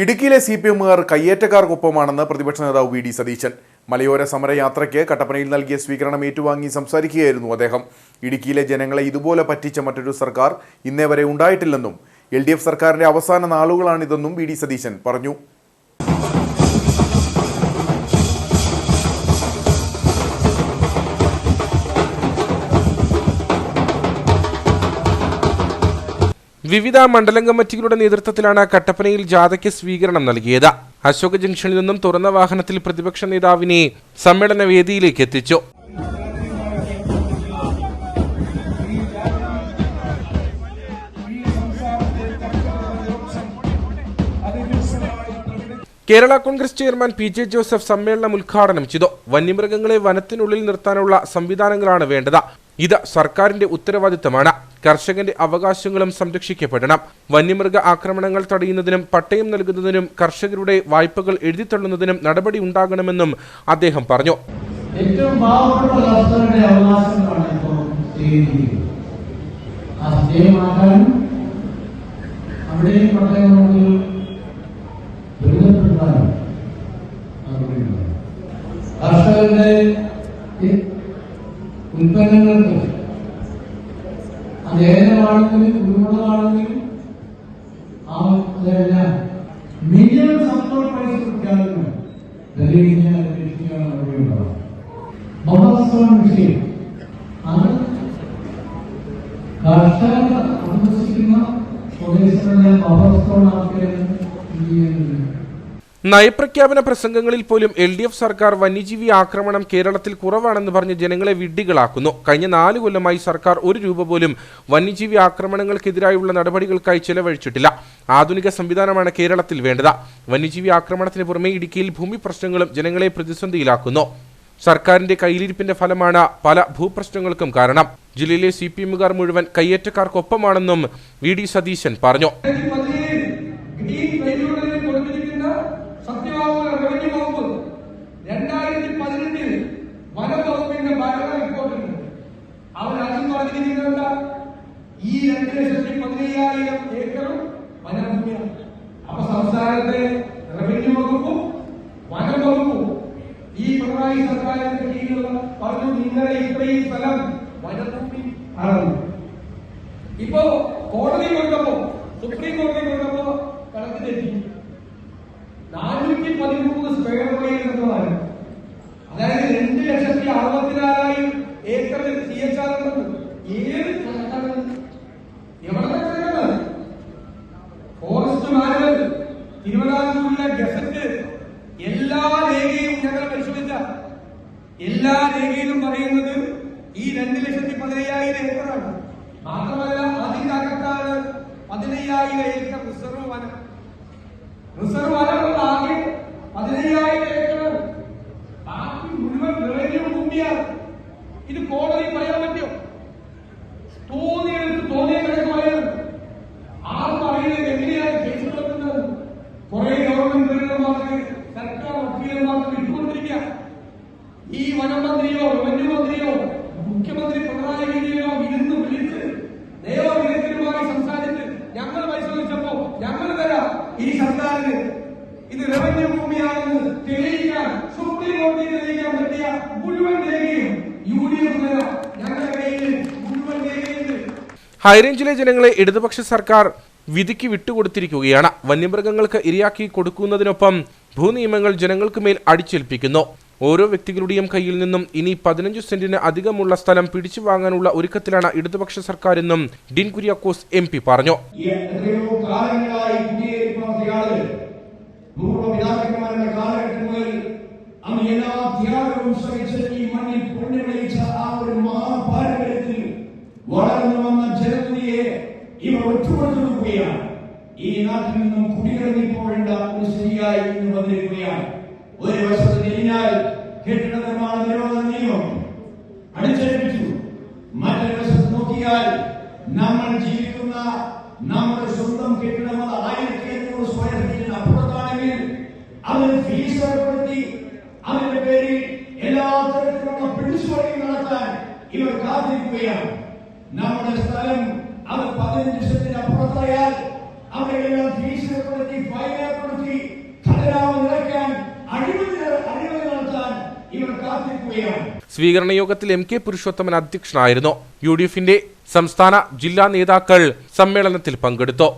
ഇടുക്കിയിലെ CPMകാർ കയ്യേറ്റക്കാർക്കൊപ്പമാണെന്ന് പ്രതിപക്ഷ നേതാവ് വി ഡി സതീശൻ. മലയോര സമരയാത്രയ്ക്ക് കട്ടപ്പനയിൽ നൽകിയ സ്വീകരണം ഏറ്റുവാങ്ങി സംസാരിക്കുകയായിരുന്നു അദ്ദേഹം. ഇടുക്കിയിലെ ജനങ്ങളെ ഇതുപോലെ പറ്റിച്ച മറ്റൊരു സർക്കാർ ഇന്നേ വരെ ഉണ്ടായിട്ടില്ലെന്നും LDF സർക്കാരിന്റെ അവസാന നാളുകളാണിതെന്നും വി ഡി സതീശൻ പറഞ്ഞു. വിവിധ മണ്ഡലം കമ്മിറ്റികളുടെ നേതൃത്വത്തിലാണ് കട്ടപ്പനയിൽ ജാഥയ്ക്ക് സ്വീകരണം നൽകിയത്. അശോക ജംഗ്ഷനിൽ നിന്നും തുറന്ന വാഹനത്തിൽ പ്രതിപക്ഷ നേതാവിനെ സമ്മേളന വേദിയിലേക്ക് എത്തിച്ചു. Kerala Congress chairman PJ Joseph സമ്മേളനം ഉദ്ഘാടനം ചെയ്തു. വന്യമൃഗങ്ങളെ വനത്തിനുള്ളിൽ നിർത്താനുള്ള സംവിധാനങ്ങളാണ് വേണ്ടത്. ഇത് സർക്കാരിന്റെ ഉത്തരവാദിത്തമാണ്. കർഷകന്റെ അവകാശങ്ങളും സംരക്ഷിക്കപ്പെടണം. വന്യമൃഗ ആക്രമണങ്ങൾ തടയുന്നതിനും പട്ടയം നൽകുന്നതിനും കർഷകരുടെ വായ്പകൾ എഴുതിത്തള്ളുന്നതിനും നടപടി ഉണ്ടാകണമെന്നും അദ്ദേഹം പറഞ്ഞു. ഏറ്റവും പാവപ്പെട്ട കർഷകരുടെ അവകാശങ്ങളാണ് ഇപ്പോൾ അവിടെയും പട്ടയങ്ങൾ കർഷകരുടെ ഉൽപ്പന്നങ്ങൾക്ക് അത് ഏലമാണെങ്കിലും കുരുമുളകാണെങ്കിലും അതെല്ലാം മിനിമം സപ്പോർട്ട് പ്രൈസ് കൊടുക്കാനും നടപടിയുണ്ടാവും. ബഫർ വിഷയം അത് കർഷകർ അഭ്യസിക്കുന്ന സ്വദേശങ്ങളിലെ ബഫർ ആൾക്കാരും നയപ്രഖ്യാപന പ്രസംഗങ്ങളിൽ പോലും LDF സർക്കാർ വന്യജീവി ആക്രമണം കേരളത്തിൽ കുറവാണെന്ന് പറഞ്ഞ് ജനങ്ങളെ വിഡ്ഢികളാക്കുന്നു. കഴിഞ്ഞ 4 കൊല്ലമായി സർക്കാർ 1 രൂപ പോലും വന്യജീവി ആക്രമണങ്ങൾക്കെതിരായുള്ള നടപടികൾക്കായി ചെലവഴിച്ചിട്ടില്ല. ആധുനിക സംവിധാനമാണ് കേരളത്തിൽ വേണ്ടത്. വന്യജീവി ആക്രമണത്തിന് പുറമെ ഇടുക്കിയിൽ ഭൂമി പ്രശ്നങ്ങളും ജനങ്ങളെ പ്രതിസന്ധിയിലാക്കുന്നു. സർക്കാരിന്റെ കയ്യിലിരിപ്പിന്റെ ഫലമാണ് പല ഭൂപ്രശ്നങ്ങൾക്കും കാരണം. ജില്ലയിലെ CPMകാർ മുഴുവൻ കയ്യേറ്റക്കാർക്കൊപ്പമാണെന്നും വി ഡി സതീശൻ പറഞ്ഞു. ഈ 2,15,000 ഏക്കറും വനഭൂമിയാണ്. അപ്പൊ സംസ്ഥാനത്തെ റവന്യൂ വകുപ്പും വനം വകുപ്പും ഈ പിണറായി സർക്കാരിന്റെ കീഴിലുള്ള പറഞ്ഞു നിങ്ങളെ ഇത്രയും സ്ഥലം വനഭൂമി ആണ്. ഇപ്പോ കോടതി കൊണ്ടപ്പോ സുപ്രീം കോടതി കൊണ്ടപ്പോ കണക്ക് തെറ്റി 413 സ്ക്വയർ മൈൽ എന്നതാണ്. അതായത് 2,64,000 ഏക്കറിൽ CHR ഏത് കണക്കാണ്? എവിടെ കണക്കാണ്? ഫോറസ്റ്റ് മാനുവൽ തിരുവിതാംകൂറിലെ ഗസറ്റ് എല്ലാ രേഖയും ഞങ്ങൾ പരിശോധിച്ച എല്ലാ രേഖയിലും പറയുന്നത് ഈ 2,15,000 ഏക്കറാണ്. മാത്രമല്ല അതിന്റെ അകത്താണ് 15,000 ഏക്കർ റിസർവ് വനം. റിസർവ് വനമുള്ള ആകെ 15,000 ഏക്കർ. ബാക്കി മുഴുവൻ റവന്യൂ ഭൂമിയാണ്. ഇത് കോടതി പറയാൻ പറ്റുമോ? തോന്നിയ കണക്ക് പറയുന്നത് ആർക്കും അറിയുന്നത് എങ്ങനെയാണ് കേസ് കൊടുക്കുന്നത്? കുറെ ഗവൺമെന്റ് ഉദ്യോഗസ്ഥന്മാർക്ക് സർക്കാർ വക്കീലന്മാർക്ക് വിട്ടുകൊണ്ടിരിക്കുക. ഈ വനം മന്ത്രിയോ റവന്യൂ മന്ത്രിയോ മുഖ്യമന്ത്രി പിണറായി വിജയനോ ഇരുന്ന് വിളിച്ച് നിയമവിദഗ്ധരുമായി സംസാരിച്ച് ഞങ്ങൾ പരിശോധിച്ചപ്പോ ഞങ്ങൾ തരാം ഈ സർക്കാരിന് ഇത് റവന്യൂ ഭൂമിയാണെന്ന് തെളിയിക്കാൻ സുപ്രീം കോടതി തെളിയിക്കാൻ പറ്റിയ മുഴുവൻ രേഖയും UDF തരാം. ഞങ്ങളുടെ കയ്യിൽ മുഴുവൻ രേഖയുണ്ട്. ഹൈറേഞ്ചിലെ ജനങ്ങളെ ഇടതുപക്ഷ സർക്കാർ വിധിക്ക് വിട്ടുകൊടുത്തിരിക്കുകയാണ്. വന്യമൃഗങ്ങൾക്ക് ഇരയാക്കി കൊടുക്കുന്നതിനൊപ്പം ഭൂനിയമങ്ങൾ ജനങ്ങൾക്ക് മേൽ അടിച്ചേൽപ്പിക്കുന്നു. ഓരോ വ്യക്തികളുടെയും കയ്യിൽ നിന്നും ഇനി 15 സെന്റിന് അധികമുള്ള സ്ഥലം പിടിച്ചു വാങ്ങാനുള്ള ഒരുക്കത്തിലാണ് ഇടതുപക്ഷ സർക്കാരെന്നും ഡീൻ കുര്യാക്കോസ് MP പറഞ്ഞു. വളർന്നു വന്ന ജനതയെ ഇവർ ഒറ്റുകൊടുക്കുകയാണ്. ഈ നാട്ടിൽ നിന്നും കുടിയിറങ്ങിപ്പോഴേണ്ട ഒരു സ്ഥിതിയായി ഇന്ന് വന്നിരിക്കുകയാണ്. ഒരു വശത്ത് കഴിഞ്ഞാൽ കെട്ടിട നിർമ്മാണ നിരോധന നിയമം അടിച്ചേൽപ്പിച്ചു. മറ്റൊരു വശത്ത് നോക്കിയാൽ നമ്മൾ ജീവിക്കുന്ന നമ്മുടെ സ്വന്തം കെട്ടിടം 1500 സ്ക്വയർ ഫീറ്റിന് അപ്പുറത്താണെങ്കിൽ അതിന് ഫീസ് ഏർപ്പെടുത്തി അതിന്റെ പേരിൽ എല്ലാ തരത്തിലുള്ള പിടിച്ചുപറിയും നടത്താൻ ഇവർ കാത്തിരിക്കുകയാണ്. നമ്മുടെ സ്ഥലം അത് 15 സെന്റിന് അപ്പുറത്തായാൽ അവിടെയെല്ലാം ഫീസ് ഏർപ്പെടുത്തി ഫൈൻ ഏർപ്പെടുത്തി കാത്തിരിക്കുകയാണ്. സ്വീകരണ യോഗത്തിൽ MK പുരുഷോത്തമൻ അധ്യക്ഷനായിരുന്നു. UDFന്റെ സംസ്ഥാന ജില്ലാ നേതാക്കൾ സമ്മേളനത്തിൽ പങ്കെടുത്തു.